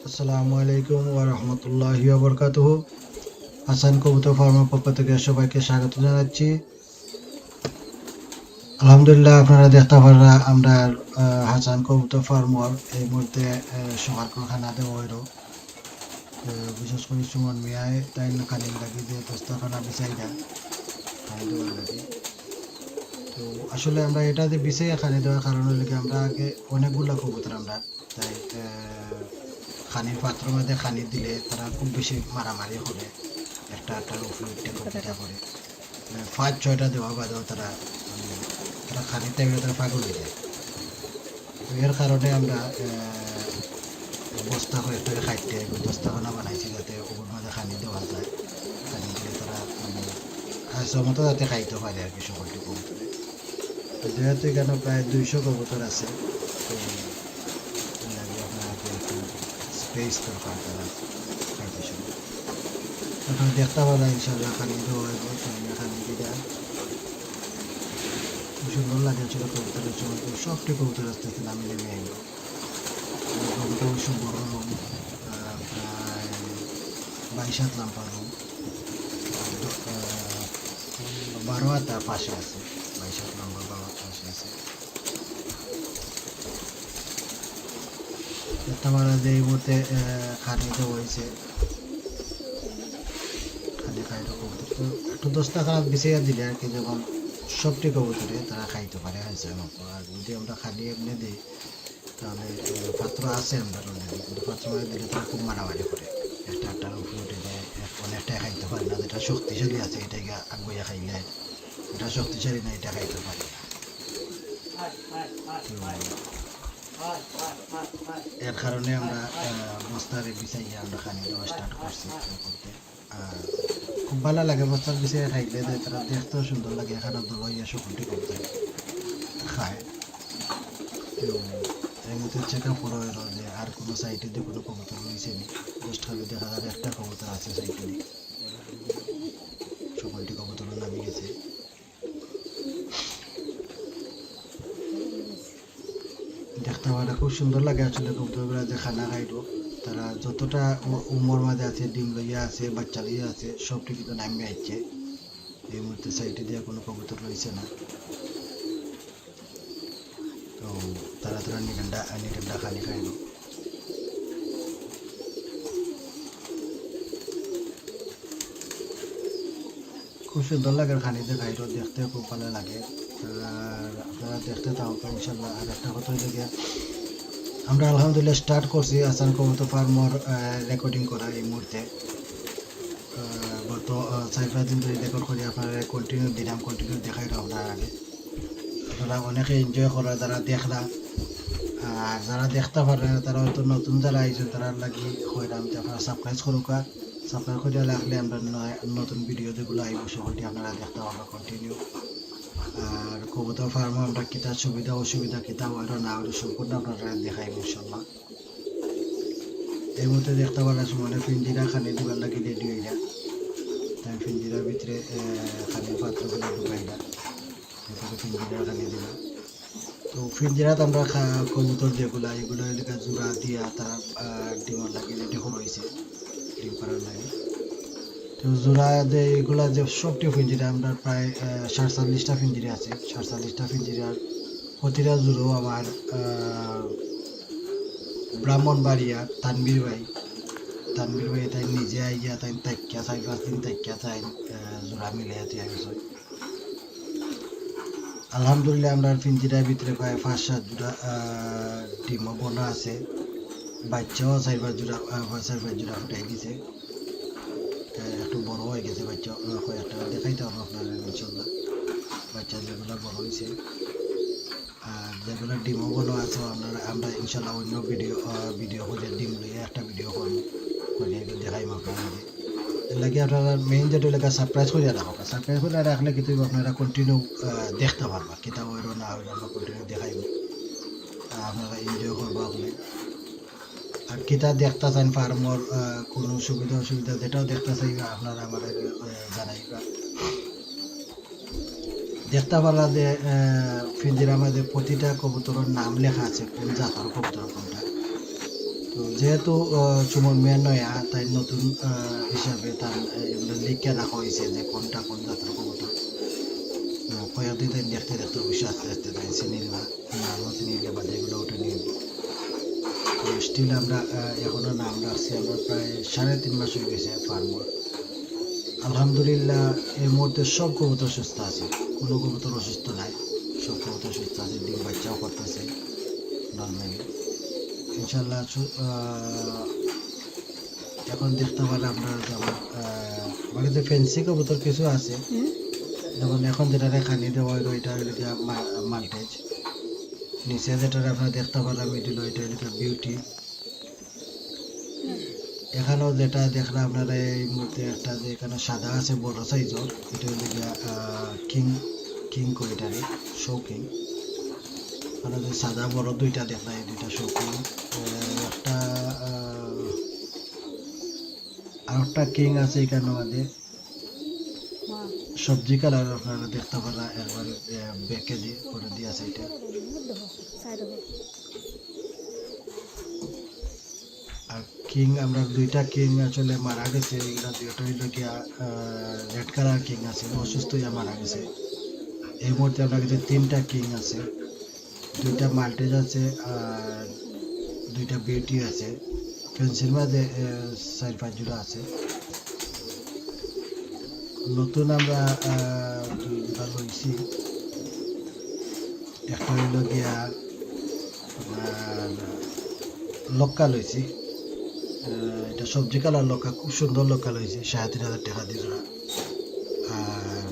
আসসালামু আলাইকুম ওয়া রাহমাতুল্লাহি ওয়া বারাকাতুহু। হাসান কবুতর ফার্মের পক্ষ থেকে সবাইকে স্বাগত জানাচ্ছি। আলহামদুলিল্লাহ, আপনারা দেখতে পারা আমরা হাসান কবুতর ফার্মর এই মুহূর্তে সবার খানা দেওয়া হইল। বিশেষ করে সুমন মিয়ায় তাই খানি লাগি যে দস্তাখানা বিছাই না খানি দেওয়ার লাগে। তো আসলে আমরা এটা যে বিছাইয়া খানি দেওয়ার কারণ হলো কি, আমরা আগে অনেকগুলো কবুতর আমরা তাই খানির পাত্র মধ্যে খানি দিলে তারা খুব বেশি মারামারি করে, একটা আটটার উপরে উঠে কবিতা করে 5-6টা দেওয়া বাদেও তারা তারা খানির টাইমে তারা পাগল হয়ে যায়। তো এর কারণে আমরা বস্তা করে একটা খাইতে বস্তাখানা বানাইছি যাতে ওগুলোর মধ্যে খানি দেওয়া যায়। খানি দিলে তারা মতো যাতে খাইতে পারে আর কি সকলটি কবুতরে। তো যেহেতু এখানে প্রায় 200 কবুতর আছে, তো আপনার একটু স্পেস দরকার তারা খাইতে শুরু। এখন দেখতে পারা ইনশাল্লাহ খানি দেওয়া খানি দিয়ে সুন্দর লাগে ছিল কবুতরের সময়। তো সবটি কবুতর আস্তে আস্তে নামে নেমে আইল। রুমটা অবশ্য বড় রুম, প্রায় 22 হাত লাম্পা রুম, 12 হাত তার পাশে আছে, 22 হাত লম্বা 12 হাত পাশে আছে। দেখতে পারা যে এই মুহূর্তে খানি দেওয়া হয়েছে, খানি খাইলো কবুতর। তো একটু দস্তা খারাপ বিছিয়ে দিলে আর কি, যখন সবটি কবুতরে তারা খাইতে পারে হয়েছে মতো। আর যদি আমরা খালি এমনি দিই তাহলে পাত্র আছে আমরা অলরেডি, কিন্তু পাত্র দিলে তারা খুব মারামারি করে, একটা আটটার উপরে উঠে যায়, অনেকটাই খাইতে পারে না। যেটা শক্তিশালী আছে এটাকে আগুয়া খাইলে, এটা শক্তিশালী না এটা খাইতে পারে। এর কারণে আমরা বস্তারে বিছাইয়ে আমরা খানি দেওয়া স্টার্ট করছি করতে। আর খুব ভালো লাগে বস্তার বিছাইয়ে খাইলে, যে তারা দেখতেও সুন্দর লাগে, এখানে দলইয়া সকলটি করতে খায়। তো এর মধ্যে চেক আপ করা হলো যে আর কোনো সাইটে দিয়ে কোনো কবুতর রয়েছে নি। জাস্ট খালি দেখা যাবে একটা কবুতর আছে সাইটে, সকলটি কবুতর নামে গেছে। দেখতে পাওয়াটা খুব সুন্দর লাগে আসলে। কবুতরগুলো যে খানা খাইলো, তারা যতটা উমর মাঝে আছে, ডিম লইয়া আছে, বাচ্চা লইয়া আছে, সবটি কিন্তু নামে আসছে। এই মুহূর্তে সাইডে দিয়ে কোনো কবুতর রয়েছে না। তো তারা নিকেন্ডা খানি খাইলো। খুব সুন্দর লাগে খানিতে খাইলো, দেখতে খুব ভালো লাগে। আর আপনারা দেখতে থাকুন ইনশাল্লাহ। আর একটা কথা হইলে গিয়ে, আমরা আলহামদুলিল্লাহ স্টার্ট করছি আসান কবুতর ফার্মর রেকর্ডিং করা এই মুহূর্তে। গত 4-5 দিন ধরে রেকর্ড করি, আপনারা কন্টিনিউ দিলাম, কন্টিনিউ দেখাই আপনার আগে। আপনারা অনেকে এনজয় করা যারা দেখলা, আর যারা দেখতে পারে না তারা হয়তো নতুন যারা আইছেন তারা লাগি কইলাম যে আপনারা সাবস্ক্রাইব করুকা। সাবস্ক্রাইব করে রাখলে আমরা নতুন ভিডিও যেগুলো আইব সেগুলি আপনারা দেখতে পারবেন কন্টিনিউ। আর কবুতর ফার্মে আমরা কিতা সুবিধা অসুবিধা কিতা হইলো না হইলো সম্পূর্ণ আপনারা দেখাই ইনশাল্লাহ। এই মুহূর্তে দেখতে পারা মানে ফিঞ্জিরা খানি দিবার লাগে রেডি হয়ে যায়। তাই ফিঞ্জিরার ভিতরে খানির পাত্রগুলো ঢুকাইলা, এরপরে ফিঞ্জিরা খানি দিলা। তো ফিঞ্জিরাত আমরা কবুতর যেগুলা এগুলো এলাকা জোড়া দিয়া তারা ডিমের লাগে রেডি হয়েছে, ডিম পাড়ার লাগে। তো জোড়া যে এগুলা যে সবটি ফিঞ্জিরা আমরা প্রায় 47টা ফিঞ্জিরা আছে। 47টা ফিঞ্জিরার প্রতিটা জোড়ো আমার ব্রাহ্মণবাড়িয়া তানবীর ভাই তাই নিজে আইয়া তাই তাইকিয়া 4-5 দিন তাইকিয়া তাই জোড়া মিলে দিয়া গেছে। আলহামদুলিল্লাহ আমরা ফিঞ্জিরার ভিতরে প্রায় 5-7 জোড়া ডিমও বোনা আছে, বাচ্চাও 4-5 জোড়া ফুটাই দিছে। একটু বড় হয়ে গেছে বাচ্চা, কয়েকটা দেখাইতে হবে আপনারা ইনশাল্লাহ বাচ্চা যেগুলো বড় হয়েছে। আর যেগুলো ডিমও বোনা আছে আমরা ইনশাল্লাহ অন্য ভিডিও করে ডিম লইয়া একটা ভিডিও করবো, করে দেখাইম আপনারা। এর লাগে আপনারা মেইন যেটা এলাকা সারপ্রাইজ করে রাখা, সারপ্রাইজ করে রাখলে কিন্তু আপনারা কন্টিনিউ দেখতে পারবা, কিতা হইল না হইল আমরা কন্টিনিউ দেখাইব, আপনারা এনজয় করবো আপনি। আর কিতা দেখতে চান ফার্মর কোনো সুবিধা অসুবিধা যেটাও দেখতে চাইবা আপনারা আমাদের জানাইবা। দেখতে পারা যে ফিঞ্জিরার মধ্যে প্রতিটা কবুতরের নাম লেখা আছে, কোন জাতের কবুতর কোনটা। তো যেহেতু সুমন মিয়া নয়া তাই নতুন হিসাবে তার এগুলো লিখে রাখা হয়েছে যে কোনটা কোন জাতের কবুতর কয়েকদিন তাই দেখতে দেখতে অবশ্যই আস্তে আস্তে তাই চিনিল না নামও চিনিলে বা যেগুলো ওটা নিয়ে তো স্টিল আমরা এখনো নাম রাখছি আমরা প্রায় 3.5 মাস হয়ে গেছে ফার্মর আলহামদুলিল্লাহ এই মুহূর্তে সব কবুতর সুস্থ আছে কোনো কবুতর অসুস্থ নাই সব কবুতর সুস্থ আছে ডিম বাচ্চাও করতেছে নর্মালি ইনশাল্লাহ এখন দেখতে পারলে আমরা যেমন বাড়িতে ফেন্সি কবুতর কিছু আছে যেমন এখন যেটা খানি দেওয়া হইলো এটা হইলো গিয়া মাল্টেজ নিচে যেটা আপনারা দেখতে পারলাম মিডিল এটা হইলো বিউটি এখানেও যেটা দেখলাম আপনারা এই মুহূর্তে একটা যে এখানে সাদা আছে বড় সাইজর এটা হইলো গিয়া কিং কিং কোয়েটারি শো কিং মানে যে সাদা বড় দুইটা দেখলাম এই দুইটা শো কিং একটা আর একটা কিং আছে এখানে আমাদের সবজি কালার আপনারা দেখতে পারা একবার বেঁকে দিয়ে করে দিয়ে আছে এটা আর কিং আমরা দুইটা কিং আসলে মারা গেছে এগুলা দুইটা হইল গিয়া রেড কালার কিং আছে অসুস্থ হইয়া মারা গেছে এই মুহূর্তে আমরা কাছে 3টা কিং আছে 2টা মাল্টেজ আছে আর 2টা বিউটি আছে ফেন্সির মাঝে 4-5 জোড়া আছে নতুন আমরা দুইবার লইছি একটা হইল গিয়া লক্কা লইছি এটা সবজি কালার লক্কা খুব সুন্দর লক্কা লইছি 3,500 টাকা দিয়ে জোড়া আর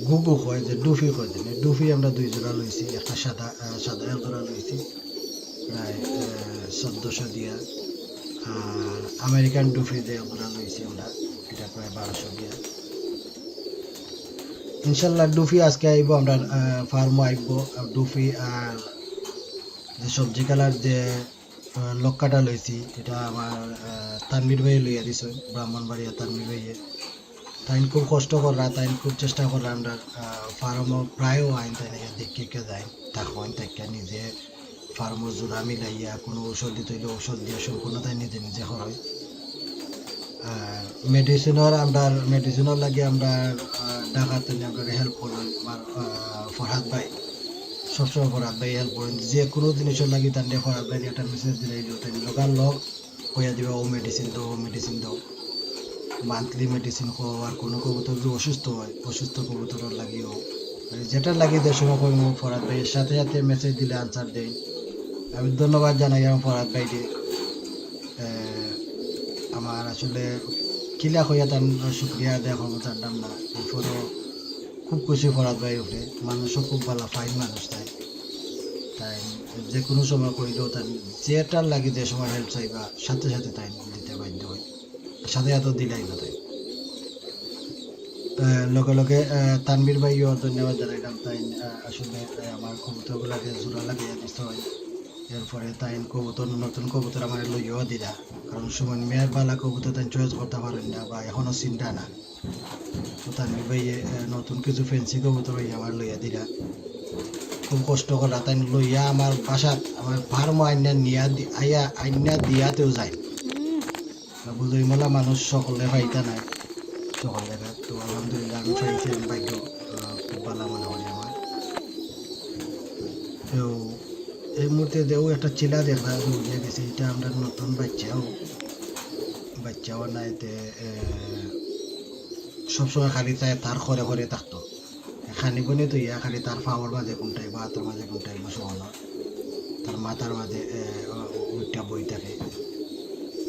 গুগু কয় যে ডুফি কয় যে ডুফি আমরা 2 জোড়া লইছি একটা সাদা সাদা এক জোড়া লইছি প্রায় 1400 দিয়া আর আমেরিকান ডুফি যে এক জোড়া লইছি আমরা এটা প্রায় 1200 দিয়া ইনশাল্লাহ ডুফি আজকে আইব আমরা ফার্মও আইব ডুফি আর যে সবজি কালার যে লক্কাটা লইছি এটা আমার তানবির ভাই লইয়া দিছে ব্রাহ্মণবাড়িয়া তানবির ভাইয়ে তাই খুব কষ্ট করা তাই খুব চেষ্টা করা আমরা ফার্মও প্রায়ও আইন তাই দেখে যায় তখন তাকে নিজে ফার্মও জোড়া মিলাইয়া কোনো ঔষধ দিতে হইলে ঔষধ দিয়ে সম্পূর্ণ তাই নিজে নিজে হয় আর মেডিসিনের লাগে আমরা ডাকাতে আমরা হেল্প করি আমার ফরহাদ ভাই সবসময় ফরহাদ ভাই হেল্প করেন যে কোনো জিনিসের লাগে তার ফরহাদ ভাই একটা মেসেজ দিলে তাই লোকাল লোক কইয়া দিবে ও মেডিসিন দাও মান্থলি মেডিসিন খাও আর কোনো কবুতর যদি অসুস্থ হয় অসুস্থ কবুতরের লাগিও যেটা লাগে যে সময় কই ফরহাদ ভাইয়ের সাথে সাথে মেসেজ দিলে আনসার দেয় আমি ধন্যবাদ জানাই আমার ফরহাদ ভাইকে আমার আসলে কিলা হইয়া তার শুক্রিয়া দেখো তার নাম না এরপরও খুব খুশি ফরাদ ভাই উঠে মানুষও খুব ভালো ফাইন মানুষ তাই তাই যে কোনো সময় কইলেও তার যেটার লাগে যে সময় হেল্প চাইবা সাথে সাথে তাই দিতে বাধ্য হয় সাথে সাথে দিলাই না তাই লগে লগে তানবীর ভাইও ধন্যবাদ জানাইলাম তাই আসলে আমার কবুতরগুলাকে জোড়া লাগিয়ে দিতে হয় এরপরে তাই কবুতর নতুন কবুতর আমার লইয়াও দিলা কারণ সুমন মেয়ের বালা কবুতর তাই চয়েস করতে পারেন না বা এখনো চিন্তা না তো তানবীর ভাইয়ে নতুন কিছু ফেন্সি কবুতর আমার লইয়া দিলা খুব কষ্ট করা তাই লইয়া আমার বাসাত আমার ফার্ম আইনা দিয়াতেও যায় বুঝই মেলা মানুষ সকলে পাইতা নাই সকলে তো আলহামদুলিল্লাহ আমি পাইছি আমি ভাগ্য খুব ভালো মনে হয় আমার তো এই মুহূর্তে দেও একটা চিলা দেখা উঠে গেছে এটা আমরা নতুন বাচ্চাও না এতে সবসময় খালি তার ঘরে ঘরে থাকতো খানি বনে তো ইয়া খালি তার পাওয়ার মাঝে কোনটাই বা হাতের মাঝে কোনটাই বসে হলো তার মাথার মাঝে উইটা বই থাকে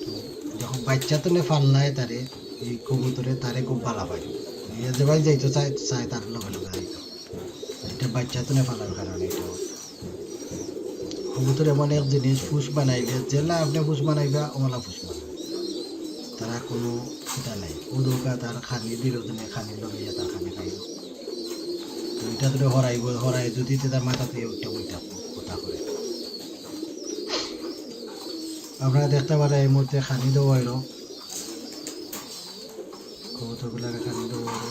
তো যখন বাচ্চা তো ফাল নাই তারে এই কবুতরে তারে খুব ভালো পাই ইয়ে যে ভাই যাইতো চাই তার লগে লগে যাইতো এটা বাচ্চা তো ফালার কারণে এটা কবুতর এমন এক জিনিস ফুস বানাইলে জেলা আপনি ফুস বানাইবা ওলা ফুস বানাই তারা কোনো চিন্তা নাই উদৌকা তার খানি দিল দিনে খানি লগাইয়া তার খানি খাইল ওইটা ধরে হরাই যদি তার মাথাতে ওইটা ওইটা কথা করে আপনারা দেখতে পারেন এই মুহূর্তে খানি দেওয়া হইল কবুতরগুলাকে খানি দেওয়া হইল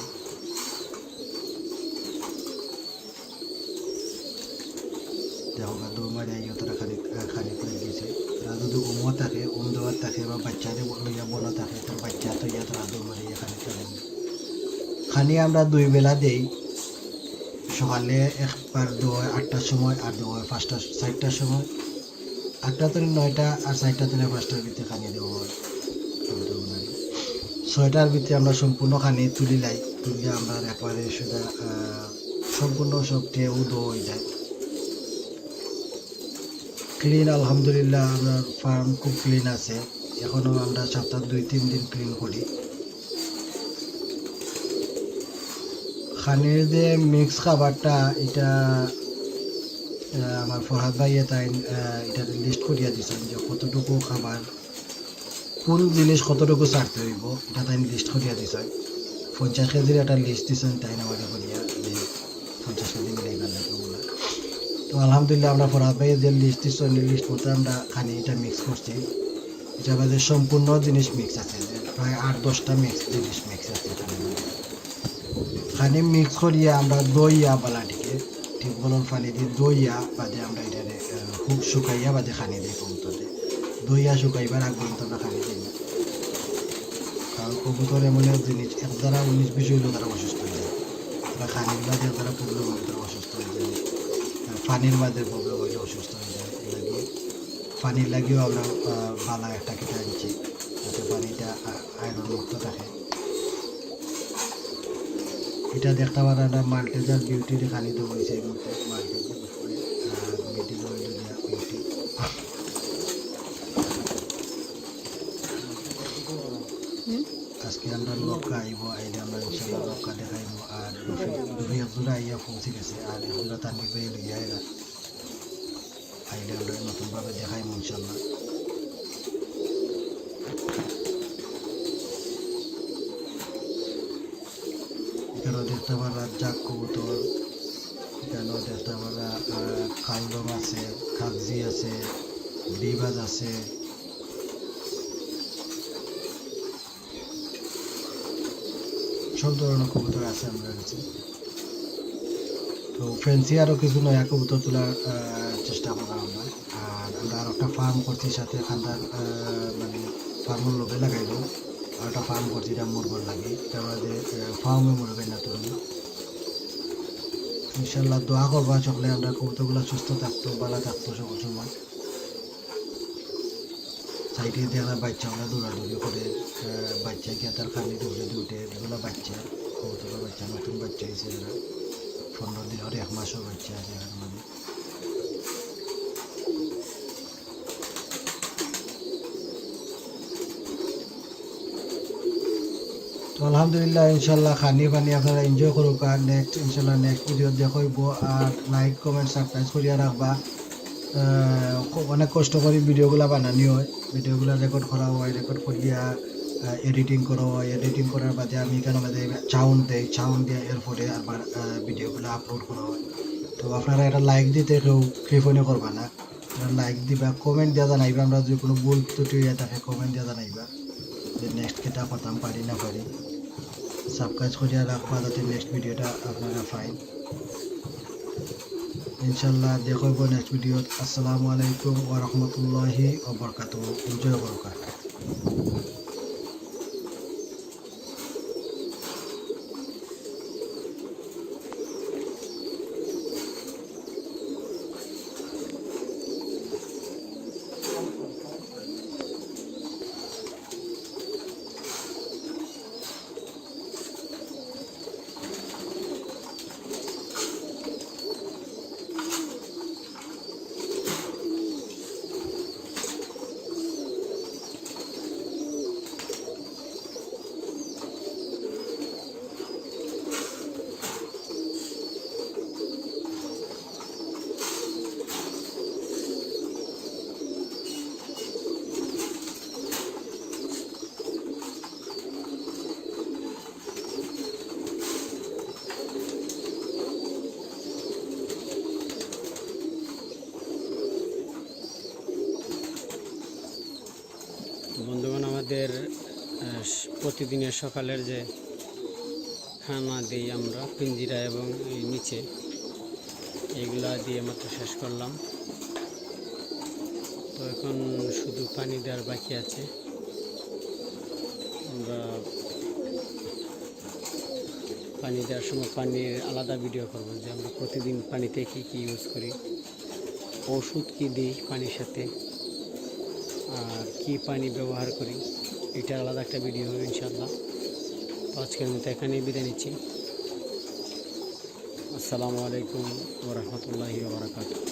দেখো দৌড় মারি আইও তারা খানি করে দিয়েছে তারা যদি পরিবার থাকে বা বাচ্চাদের লইয়া বলা থাকে, তার বাচ্চা তো ইয়া তার আদর মারি এখানে খানি আমরা 2 বেলা দেই। সকালে একবার দেওয়া 8টার সময়, আর দেওয়া 5টা 4টার সময়। 8টা থেকে 9টা আর 4টা থেকে 5টার ভিতরে খানি দেওয়া হয়। 6টার ভিতরে আমরা সম্পূর্ণ খানি তুলি লাই, তুলিয়া আমরা একবারে সেটা সম্পূর্ণ সব টেউ দেওয়া হয়ে যায়। ক্লিন আলহামদুলিল্লাহ, আমরা ফার্ম খুব ক্লিন আছে। এখনও আমরা সপ্তাহে 2-3 দিন ক্লিন করি। খানির যে মিক্স খাবারটা, এটা আমার ফরহাদ ভাই তাই এটা লিস্ট করিয়া দিয়েছেন যে কতটুকু খাবার, কোন জিনিস কতটুকু ছাড়তে হইব, এটা তাই লিস্ট করিয়া দিয়েছেন। 50 কেজির একটা লিস্ট দিয়েছেন তাই আমাকে করিয়া, যে 50 কেজি মিলাইবার লাগবে বলে। তো আলহামদুলিল্লাহ আমরা ফরহাদ ভাই যে লিস্ট দিচ্ছেন, লিস্ট করতে আমরা খানি এটা মিক্স করছি। এটা আমাদের সম্পূর্ণ জিনিস মিক্স আছে, প্রায় 8-10টা জিনিস মিক্স আছে এখানে। খানি মিক্স করিয়া আমরা দইয়া বালাটিকে ঠিক বলন পানি দিয়ে দইয়া বাদে আমরা এটা খুব শুকাইয়া বাদে খানি দিই কবুতরে। দইয়া শুকাইবার আগ পর্যন্ত আমরা খানি দিই না, কারণ কবুতর এমন এক জিনিস, এক দ্বারা 19-20 হইলেও তারা অসুস্থ হয়ে যায়, বা খানির মাঝে তারা প্রবলেম হলে তারা অসুস্থ হয়ে যায়, পানির মাঝে প্রবলেম হইলে অসুস্থ হয়ে যায়। লাগিয়ে পানির লাগিয়েও আমরা বালা একটা কেটে আনছি, যাতে পানিটা আয়রন মুক্ত থাকে। এটা দেখতে পারা না মাল্টেজার বিউটির খানি তো হয়েছে এই মধ্যে মাল্টেজার উপরে মিডিল ওয়েল বিউটি। আজকে আমরা লক্কা আইব, আইলে আমরা ইনশাল্লাহ লক্কা দেখাইব। আর রফি একজোড়া আইয়া পৌঁছে গেছে, আর একজোড়া তার নিবে লইয়া এরা আইলে আমরা নতুনভাবে দেখাইব ইনশাল্লাহ। এখানেও দেখতে পারা জাক কবুতর, এখানেও দেখতে পারা কালদম আছে, কাগজি আছে, বিবাজ আছে। সব ধরনের কবুতর আছে আমাদের কাছে। তো ফ্যান্সি আরও কিছু নয়া কবুতর তোলার চেষ্টা করা আমরা। আর আমরা আর একটা ফার্ম করছি সাথে, খান্দার মানে ফার্মের লোভে লাগাইব। আর একটা ফার্ম করছি, এটা মুরগর লাগে, এটা আমাদের ফার্মে মুরগের না তুলি। ইনশাল্লাহ দোয়া করবা সকলে, আমরা কবুতরগুলো সুস্থ থাকতো, ভালো থাকতো সকল সময়। সাইডে দেখা বাচ্চাগুলো দৌড়াদৌড়ি করে, বাচ্চা গিয়ে তার খালি দৌড়ে উঠে, এগুলো বাচ্চা কবুতরের বাচ্চা, নতুন বাচ্চা হয়েছে এরা, 15 দিন আর 1 মাসও বাচ্চা আছে এর মধ্যে। তো আলহামদুলিল্লাহ ইনশাল্লাহ খানি পানি আপনারা এনজয় করুক। আর ইনশাল্লাহ নেক্সট ভিডিও দেখাইব। আর লাইক কমেন্ট সাবস্ক্রাইব করিয়া রাখবা। অনেক কষ্ট করে ভিডিওগুলো বানানি হয়, ভিডিওগুলো রেকর্ড করা হয়, রেকর্ড করিয়া এডিটিং করা হয়। এডিটিং করার বাদে আমি এখানে আমাদের সাউন্ড দেই, সাউন্ড দিয়ে এরপরে আবার ভিডিওগুলো আপলোড করা হয়। তো আপনারা এটা লাইক দিতে কেউ কৃপণে করবা না, লাইক দিবা, কমেন্ট দেওয়া জানাইবা। আমরা যদি কোনো ভুল ত্রুটি হয়ে থাকে কমেন্ট দেওয়া জানাইবা, যে নেক্সট কেটা করতাম পারি না পারি। সাবস্ক্রাইব করিয়া রাখবা যাতে নেক্সট ভিডিওটা আপনারা পাইন। ইনশাল্লাহ দেখব নেক্সট ভিডিওত। আসসালামু আলাইকুম ওয়া রাহমাতুল্লাহি ওয়া বারাকাতুহু। এনজয় করুক। বন্ধুগণ, আমাদের প্রতিদিনের সকালের যে খানা দিই আমরা পিঞ্জিরা এবং এই নিচে, এইগুলা দিয়ে মাত্র শেষ করলাম। তো এখন শুধু পানি দেওয়ার বাকি আছে। আমরা পানি দেওয়ার সময় পানির আলাদা ভিডিও করব, যে আমরা প্রতিদিন পানিতে কী কী ইউজ করি, ওষুধ কী দিই পানির সাথে, আর কী পানি ব্যবহার করি, এটা আলাদা একটা ভিডিও হবে ইনশাআল্লাহ। তো আজকের মতো এখানেই বিদায় নিচ্ছি। আসসালামু আলাইকুম ওয়া রাহমাতুল্লাহি ওয়া বারাকাতুহু।